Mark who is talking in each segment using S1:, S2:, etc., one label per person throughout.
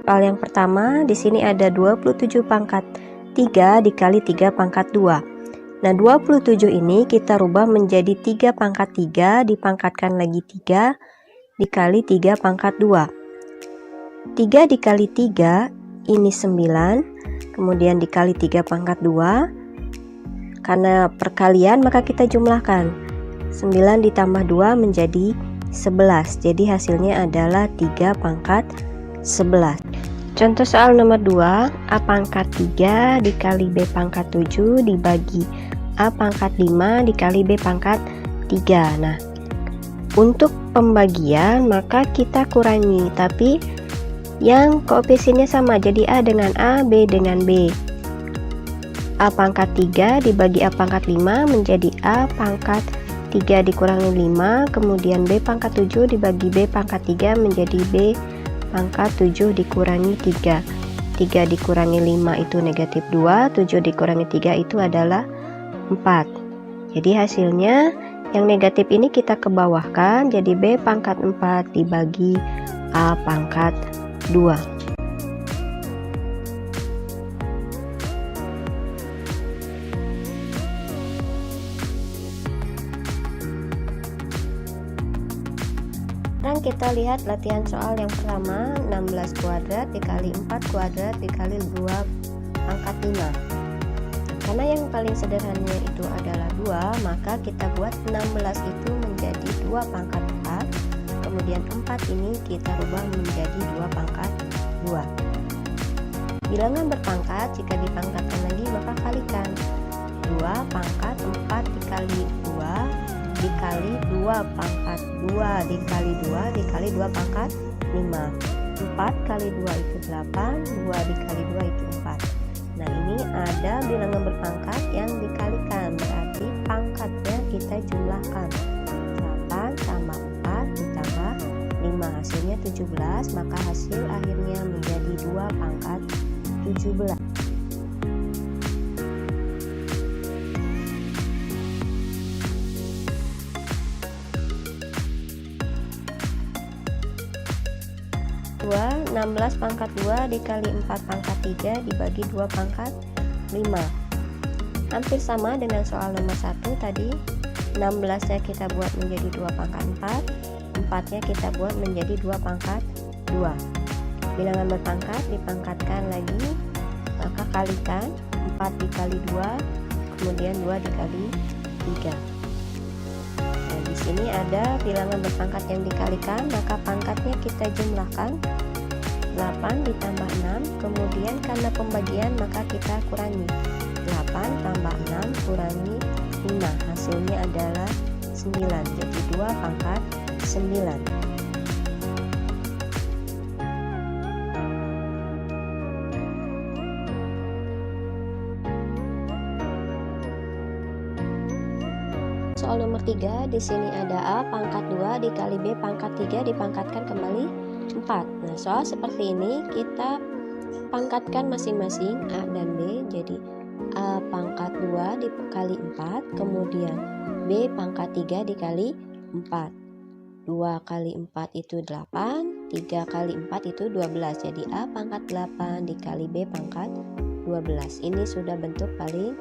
S1: Soal yang pertama, di sini ada 27 pangkat 3 dikali 3 pangkat 2. Nah, 27 ini kita rubah menjadi 3 pangkat 3 dipangkatkan lagi 3 dikali 3 pangkat 2. 3 dikali 3 ini 9, kemudian dikali 3 pangkat 2. Karena perkalian maka kita jumlahkan. 9 ditambah 2 menjadi 11. Jadi hasilnya adalah 3 pangkat 11. Contoh soal nomor 2, A pangkat 3 dikali B pangkat 7 dibagi A pangkat 5 dikali B pangkat 3. Nah, untuk pembagian maka kita kurangi, tapi yang koefisiennya sama, jadi A dengan A, B dengan B. A pangkat 3 dibagi A pangkat 5 menjadi A pangkat 3 dikurangi 5, kemudian B pangkat 7 dibagi B pangkat 3 menjadi B pangkat 7 dikurangi 3. 3 dikurangi 5 itu negatif 2, 7 dikurangi 3 itu adalah 4. Jadi hasilnya yang negatif ini kita ke bawahkan, jadi B pangkat 4 dibagi A pangkat 2. Sekarang kita lihat latihan soal yang pertama, 16 kuadrat dikali 4 kuadrat dikali 2 pangkat 5. Karena yang paling sederhananya itu adalah 2, maka kita buat 16 itu menjadi 2 pangkat 4, kemudian 4 ini kita rubah menjadi 2 pangkat 2. Bilangan berpangkat jika dipangkatkan lagi maka kalikan. 2 pangkat 4 dikali 2 dikali 2 pangkat 2 dikali 2 dikali 2 pangkat 5. 4 kali 2 itu 8, 2 dikali 2 itu 4. Nah, ini ada bilangan berpangkat yang dikalikan, berarti pangkatnya kita jumlahkan. 8 tambah 4 ditambah 5, hasilnya 17, maka hasil akhirnya menjadi 2 pangkat 17. Dua, 16 pangkat 2 dikali 4 pangkat 3 dibagi 2 pangkat 5. Hampir sama dengan soal nomor 1 tadi. 16 nya kita buat menjadi 2 pangkat 4, 4 nya kita buat menjadi 2 pangkat 2. Bilangan berpangkat dipangkatkan lagi, maka kalikan. 4 dikali 2, kemudian 2 dikali 3. Nah, di sini ada bilangan berpangkat yang dikalikan, maka pangkatnya kita jumlahkan. 8 ditambah 6, kemudian karena pembagian maka kita kurangi. 8 tambah 6 kurangi 5, hasilnya adalah 9, jadi 2 pangkat 9. Soal nomor 3, di sini ada A pangkat 2 dikali B pangkat 3 dipangkatkan kembali 4. Nah, soal seperti ini kita pangkatkan masing-masing A dan B, jadi A pangkat 2 dikali 4, kemudian B pangkat 3 dikali 4. 2 kali 4 itu 8, 3 kali 4 itu 12, jadi A pangkat 8 dikali B pangkat 12. Ini sudah bentuk paling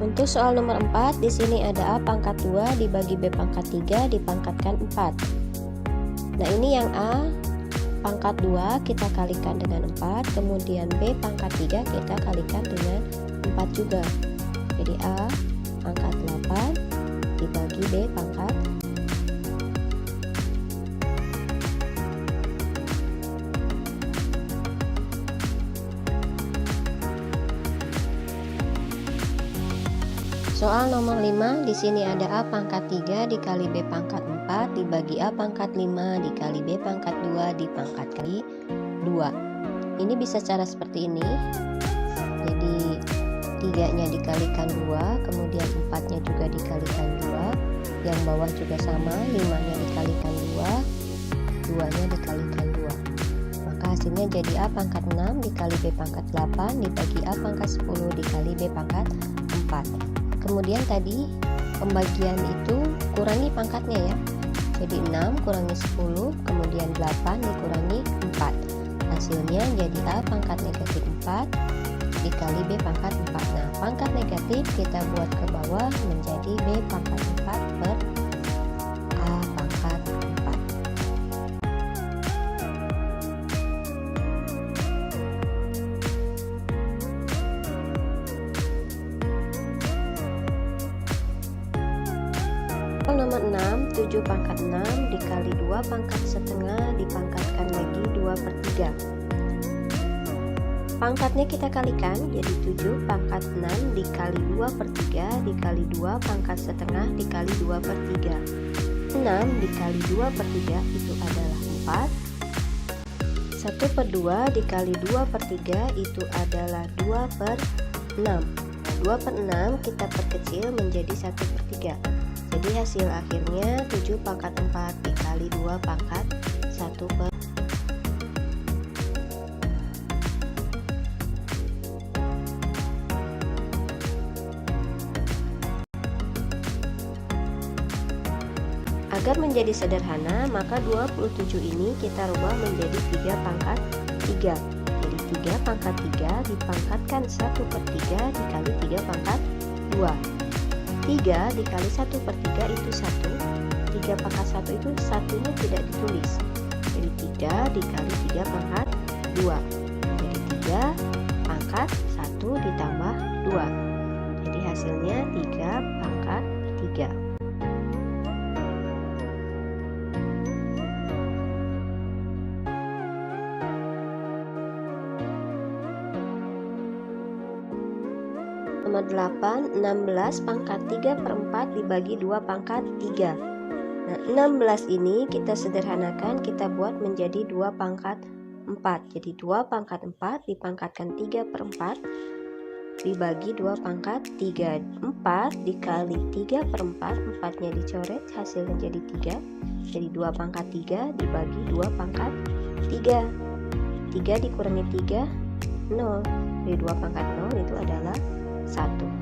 S1: Untuk soal nomor 4, di sini ada A pangkat 2 dibagi B pangkat 3 dipangkatkan 4. Nah, ini yang A pangkat 2 kita kalikan dengan 4, kemudian B pangkat 3 kita kalikan dengan 4 juga. Jadi A pangkat 8 dibagi B pangkat 3. Soal nomor 5, di sini ada A pangkat 3 dikali B pangkat 4 dibagi A pangkat 5 dikali B pangkat 2 dipangkatkan 2. Ini bisa cara seperti ini. Jadi 3-nya dikalikan 2, kemudian 4-nya juga dikalikan 2. Yang bawah juga sama, 5-nya dikalikan 2, 2-nya dikalikan 2. Maka hasilnya hasilnya jadi A pangkat 6 dikali B pangkat 8 dibagi A pangkat 10 dikali B pangkat 4. Kemudian tadi pembagian itu kurangi pangkatnya ya. Jadi 6 kurangi 10, kemudian 8 dikurangi 4. Hasilnya jadi A pangkat negatif 4 dikali B pangkat 4. Nah, pangkat negatif kita buat ke bawah menjadi B pangkat 4 per A pangkat 4. Nomor 6, 7 pangkat 6 dikali 2 pangkat setengah dipangkatkan lagi 2 per 3. Pangkatnya kita kalikan, jadi 7 pangkat 6 dikali 2 per 3 dikali 2 pangkat setengah dikali 2 per 3. 6 dikali 2 per 3 itu adalah 4. 1 per 2 dikali 2 per 3 itu adalah 2 per 6. Nah, 2 per 6 kita perkecil menjadi 1 per 3. Jadi hasil akhirnya 7 pangkat 4 dikali 2 pangkat 1 per 4. Agar menjadi sederhana, maka 27 ini kita rubah menjadi 3 pangkat 3. Jadi 3 pangkat 3 dipangkatkan 1 per 3 dikali 3 pangkat 2. 3 dikali 1 per 3 itu 1. 3 pangkat 1 itu satunya tidak ditulis. Jadi 3 dikali 3 pangkat 2. Jadi 3 pangkat 1 ditambah 2. Jadi hasilnya 3 pangkat 3. Nomor 8, 16 pangkat 3 per 4 dibagi 2 pangkat 3. Nah, 16 ini kita sederhanakan, kita buat menjadi 2 pangkat 4. Jadi 2 pangkat 4 dipangkatkan 3 per 4 dibagi 2 pangkat 3. 4 dikali 3 per 4, 4-nya dicoret, hasilnya jadi 3. Jadi 2 pangkat 3 dibagi 2 pangkat 3. 3 dikurangi 3, 0. Jadi 2 pangkat 0 itu adalah 1.